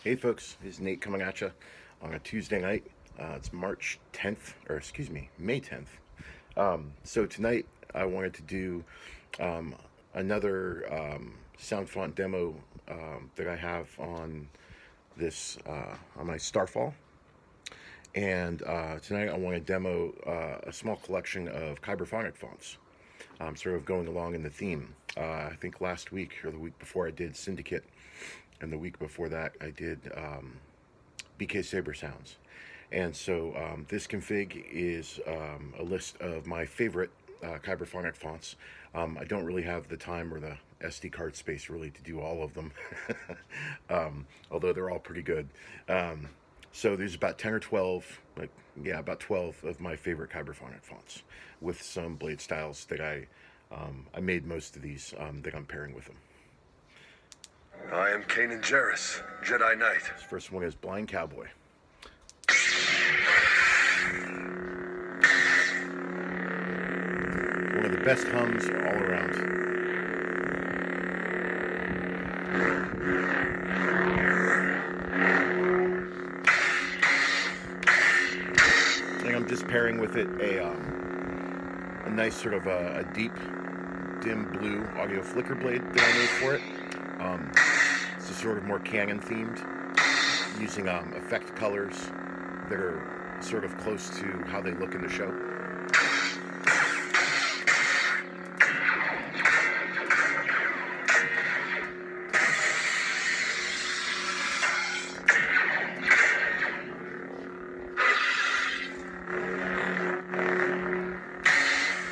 Hey folks, it's Nate coming at you on a Tuesday night. It's March 10th, or excuse me, May 10th. So tonight I wanted to do another sound font demo that I have on this on my Starfall. And tonight I want to demo a small collection of Kyberphonic fonts, sort of going along in the theme. I think last week or the week before I did Syndicate, and the week before that I did BK Saber sounds. And so this config is a list of my favorite Kyberphonic fonts. I don't really have the time or the SD card space really to do all of them, although they're all pretty good. So there's about 10 or 12, about 12 of my favorite Kyberphonic fonts, with some blade styles that I made most of these that I'm pairing with them. I am Kanan Jarrus, Jedi Knight. This first one is Blind Cowboy. One of the best hums all around. And I'm just pairing with it a nice sort of a deep, dim blue audio flicker blade that I made for it. It's a sort of more Canon themed, using effect colors that are sort of close to how they look in the show.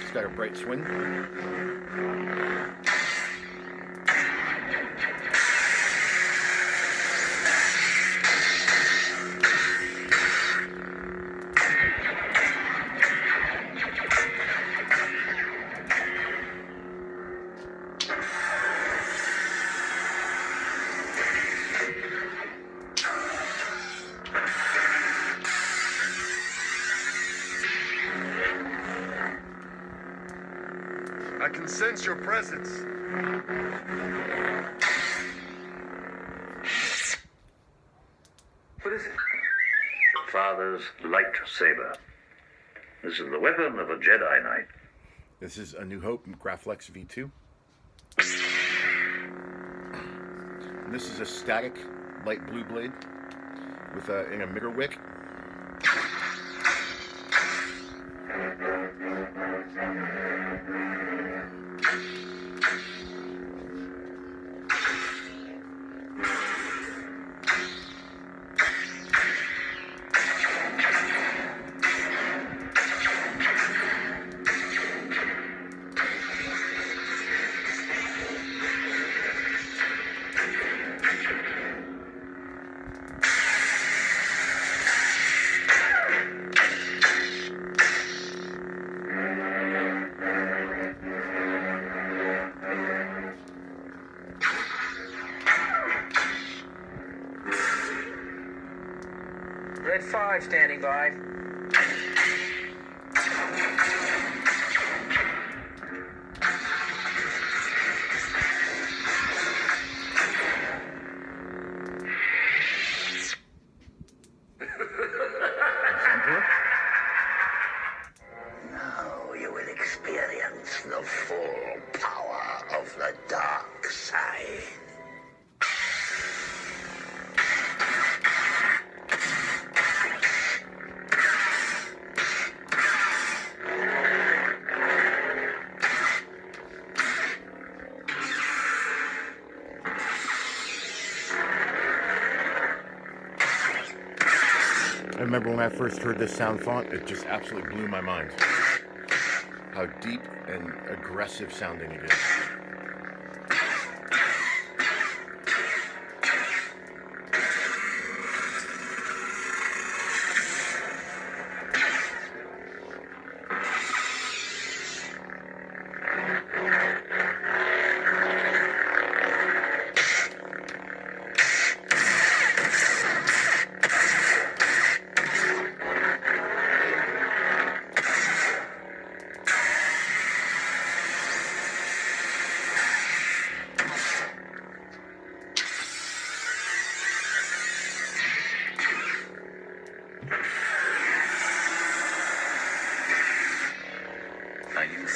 It's got a bright swing. I can sense your presence. What is it? Father's lightsaber. This is the weapon of a Jedi Knight. This is A New Hope Grafflex V2. And this is a static light blue blade with in a mirror wick. Red 5 standing by. Now you will experience the full power of the dark side. I remember when I first heard this sound font, it just absolutely blew my mind. How deep and aggressive sounding it is.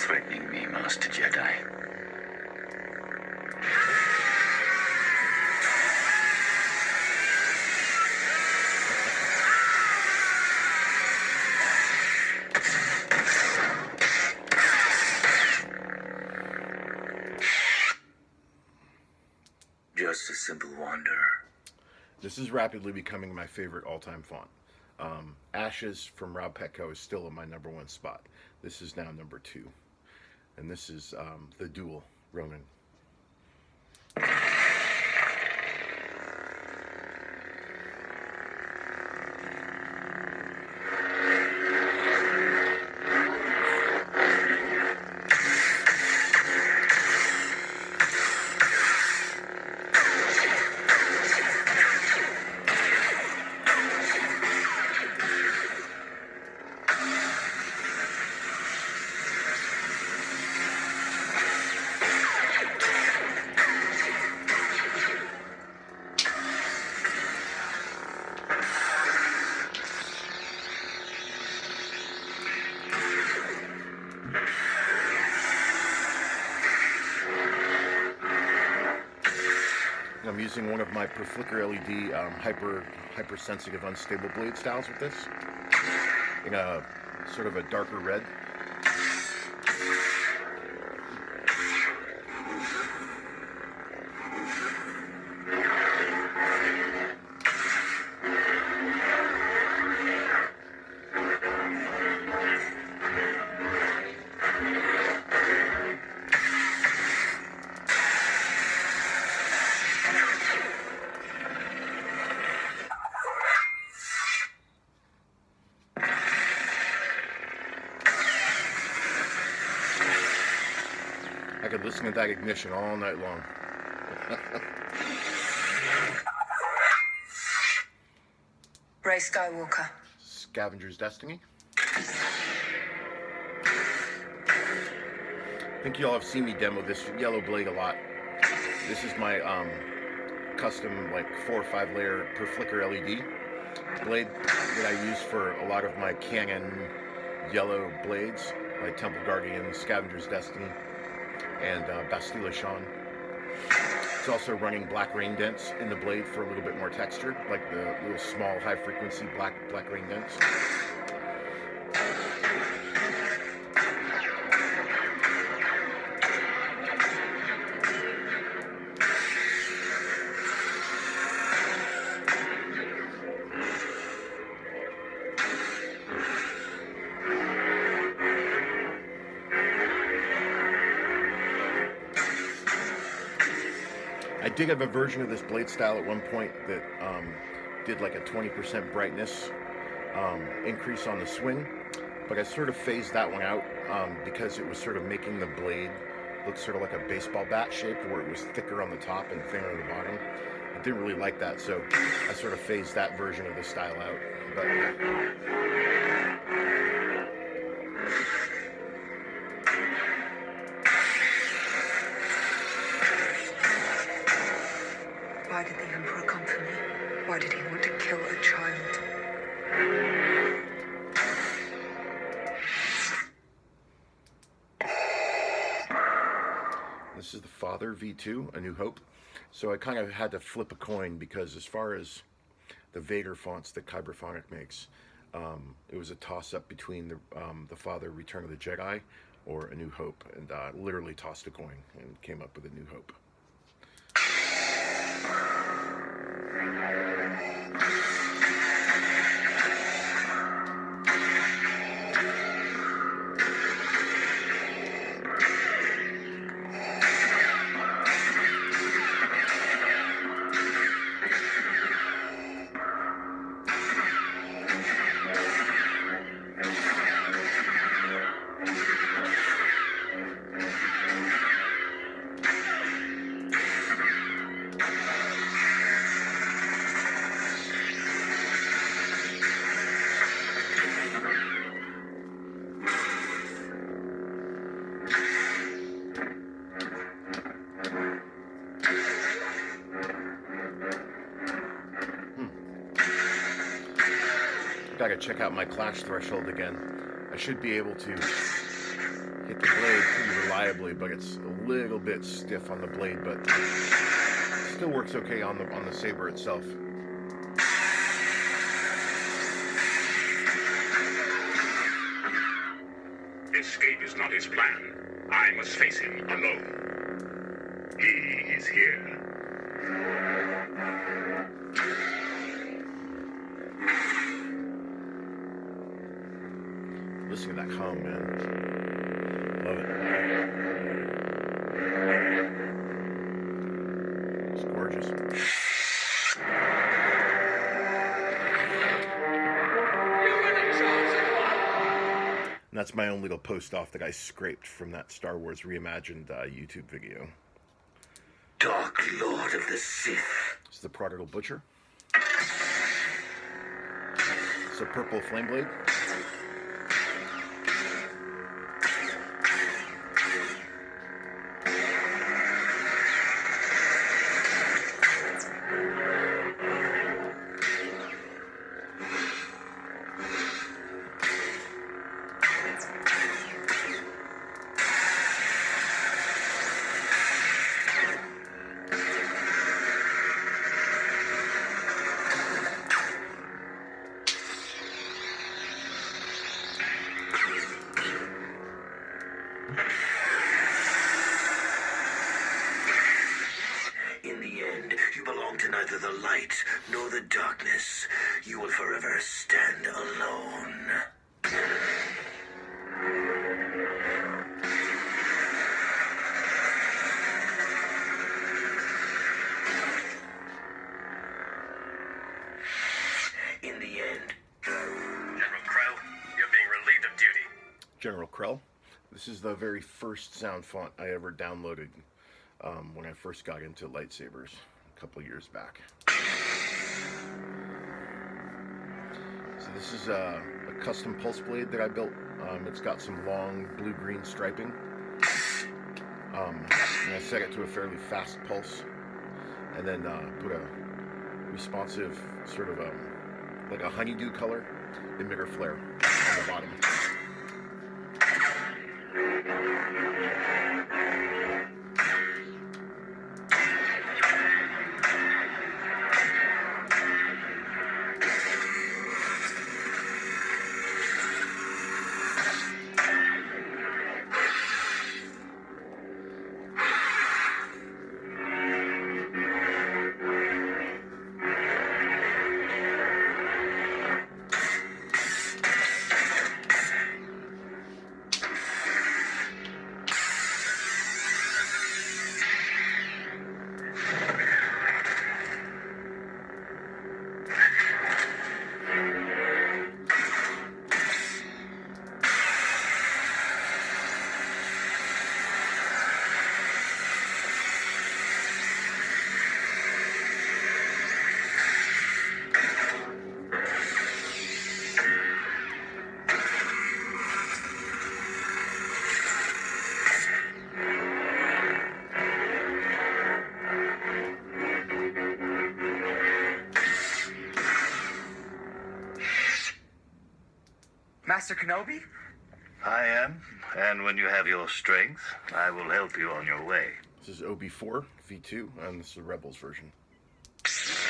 threatening me, Master Jedi? Just a simple wanderer. This is rapidly becoming my favorite all-time font. Ashes from Rob Petco is still in my #1 spot. This is now #2. And this is the dual Ronin. I'm using one of my per flicker LED hypersensitive unstable blade styles with this in a sort of a darker red. I could listen to that ignition all night long. Rey Skywalker. Scavenger's Destiny. I think y'all have seen me demo this yellow blade a lot. This is my custom like 4 or 5 layer per flicker LED blade that I use for a lot of my Canon yellow blades, like Temple Guardian, Scavenger's Destiny, and Bastille. It's also running black rain dents in the blade for a little bit more texture, like the little small high frequency black rain dents. I did have a version of this blade style at one point that did like a 20% brightness increase on the swing, but I sort of phased that one out because it was sort of making the blade look sort of like a baseball bat shaped, where it was thicker on the top and thinner on the bottom. I didn't really like that, so I sort of phased that version of the style out. But Why did the Emperor come for me? Why did he want to kill a child? this is the Father V2, A New Hope. So I kind of had to flip a coin, because as far as the Vader fonts that Kyberphonic makes, it was a toss-up between the Father Return of the Jedi or A New Hope, and literally tossed a coin and came up with A New Hope. Gotta check out my clash threshold again. I should be able to hit the blade pretty reliably, but it's a little bit stiff on the blade, but still works okay on the saber itself. Escape is not his plan. I must face him alone. He is here. Listen to that hum, man. Love it. It's gorgeous. And that's my own little post-off that I scraped from that Star Wars Reimagined YouTube video. Dark Lord of the Sith. It's the Prodigal Butcher. It's a purple flame blade. In the end, you belong to neither the light nor the darkness. You will forever stand alone. In the end. General Krell, you're being relieved of duty. General Krell. This is the very first sound font I ever downloaded when I first got into lightsabers a couple years back. So this is a custom pulse blade that I built. It's got some long blue-green striping. And I set it to a fairly fast pulse. And then put a responsive sort of like a honeydew color emitter flare on the bottom. Master Kenobi? I am, and when you have your strength, I will help you on your way. This is OB4 V2, and this is the Rebels version. It's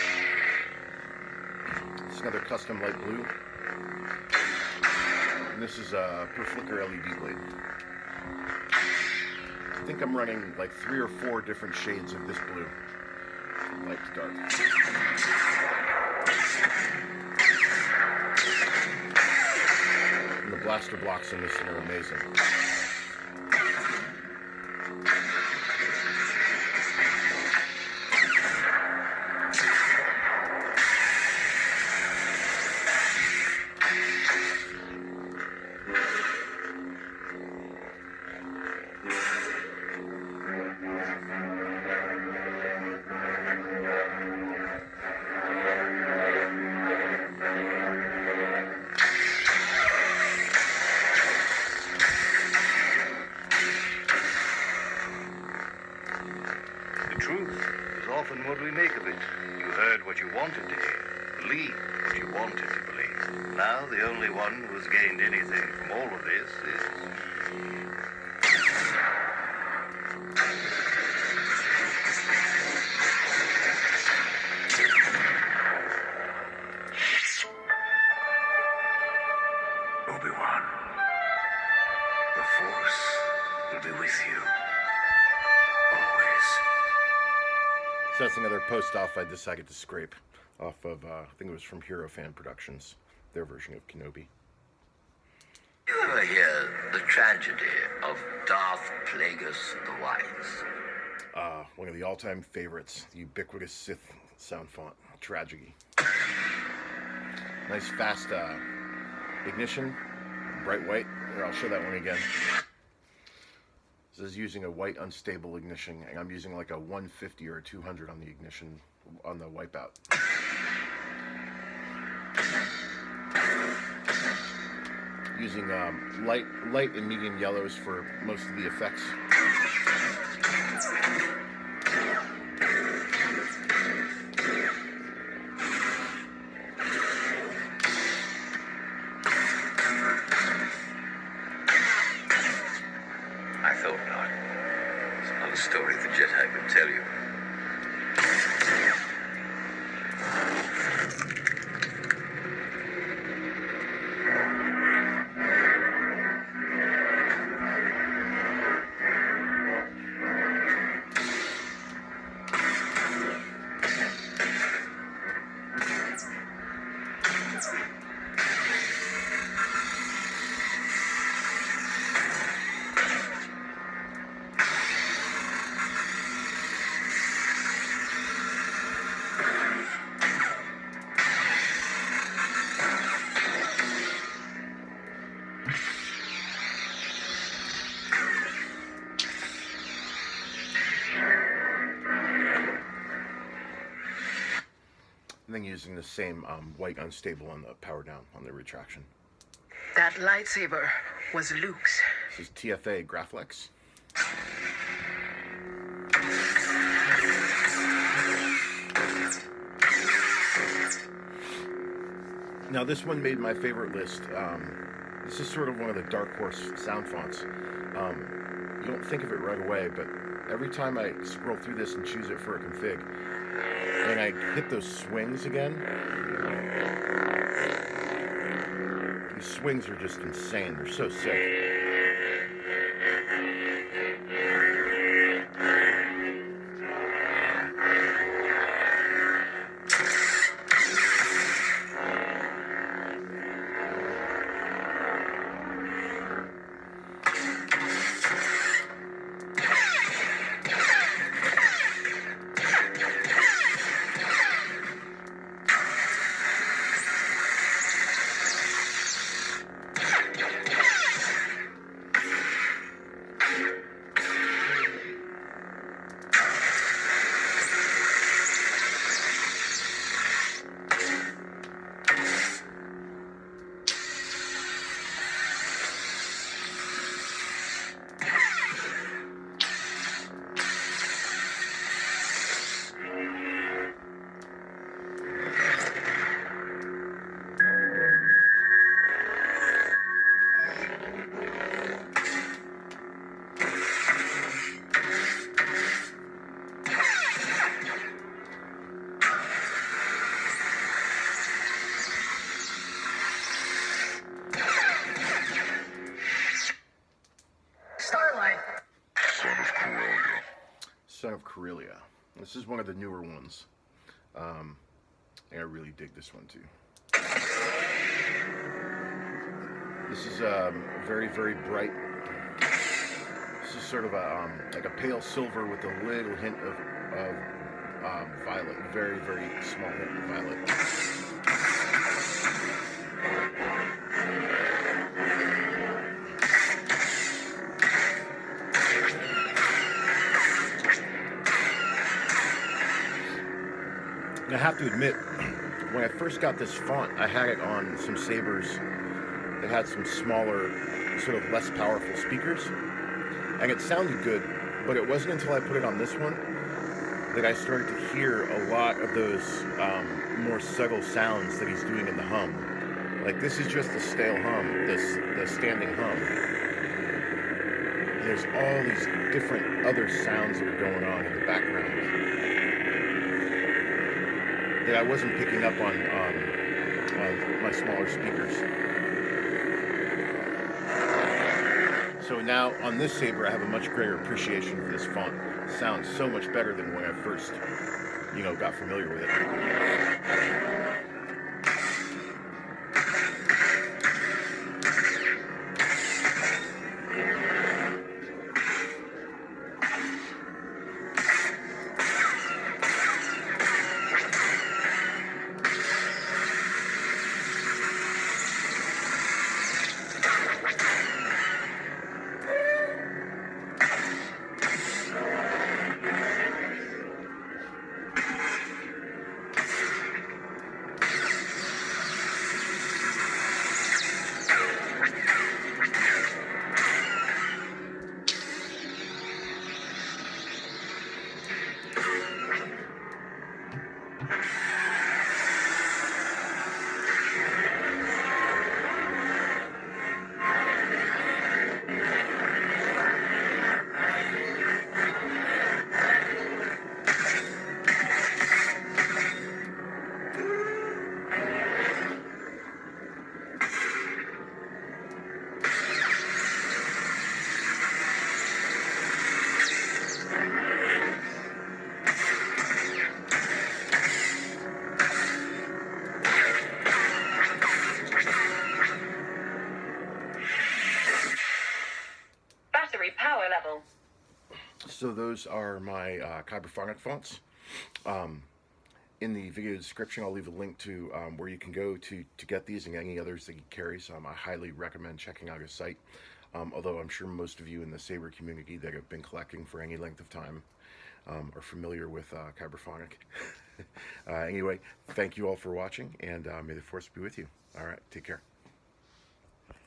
another custom light blue. And this is a per flicker LED blade. I think I'm running like 3 or 4 different shades of this blue, from light to dark. And the blaster blocks in this thing are amazing. The truth is often what we make of it. You heard what you wanted to hear, believed what you wanted to believe. Now the only one who has gained anything from all of this is testing other post-off, I decided to scrape off of, I think it was from Hero Fan Productions, their version of Kenobi. You ever hear the tragedy of Darth Plagueis the Wise? One of the all-time favorites, the ubiquitous Sith sound font, Tragedy. Nice fast ignition, bright white. Here, I'll show that one again. This is using a white unstable ignition, and I'm using like a 150 or a 200 on the ignition, on the wipeout. Using light and medium yellows for most of the effects. I thought not. It's not a story the Jedi would tell you. And then using the same white unstable on the power down on the retraction. That lightsaber was Luke's. This is TFA grafflex. Now this one made my favorite list. This is sort of one of the dark horse sound fonts. You don't think of it right away, but every time I scroll through this and choose it for a config, and I hit those swings again, these swings are just insane. They're so sick. Son of Corellia. This is one of the newer ones. And I really dig this one too. This is very, very bright. This is sort of a like a pale silver with a little hint of violet. Very, very small hint of violet. I have to admit, when I first got this font, I had it on some sabers that had some smaller, sort of less powerful speakers, and it sounded good, but it wasn't until I put it on this one that I started to hear a lot of those more subtle sounds that he's doing in the hum. Like, this is just the stale hum, the standing hum. And there's all these different other sounds that are going on in the background that I wasn't picking up on my smaller speakers. So now on this saber, I have a much greater appreciation for this font. It sounds so much better than when I first you know, got familiar with it. Battery power level. So those are my Kyberphonic fonts. In the video description, I'll leave a link to where you can go to get these and any others that he carries. I highly recommend checking out his site. Although I'm sure most of you in the Saber community that have been collecting for any length of time are familiar with Kyberphonic. Anyway, thank you all for watching, and may the force be with you. All right, take care.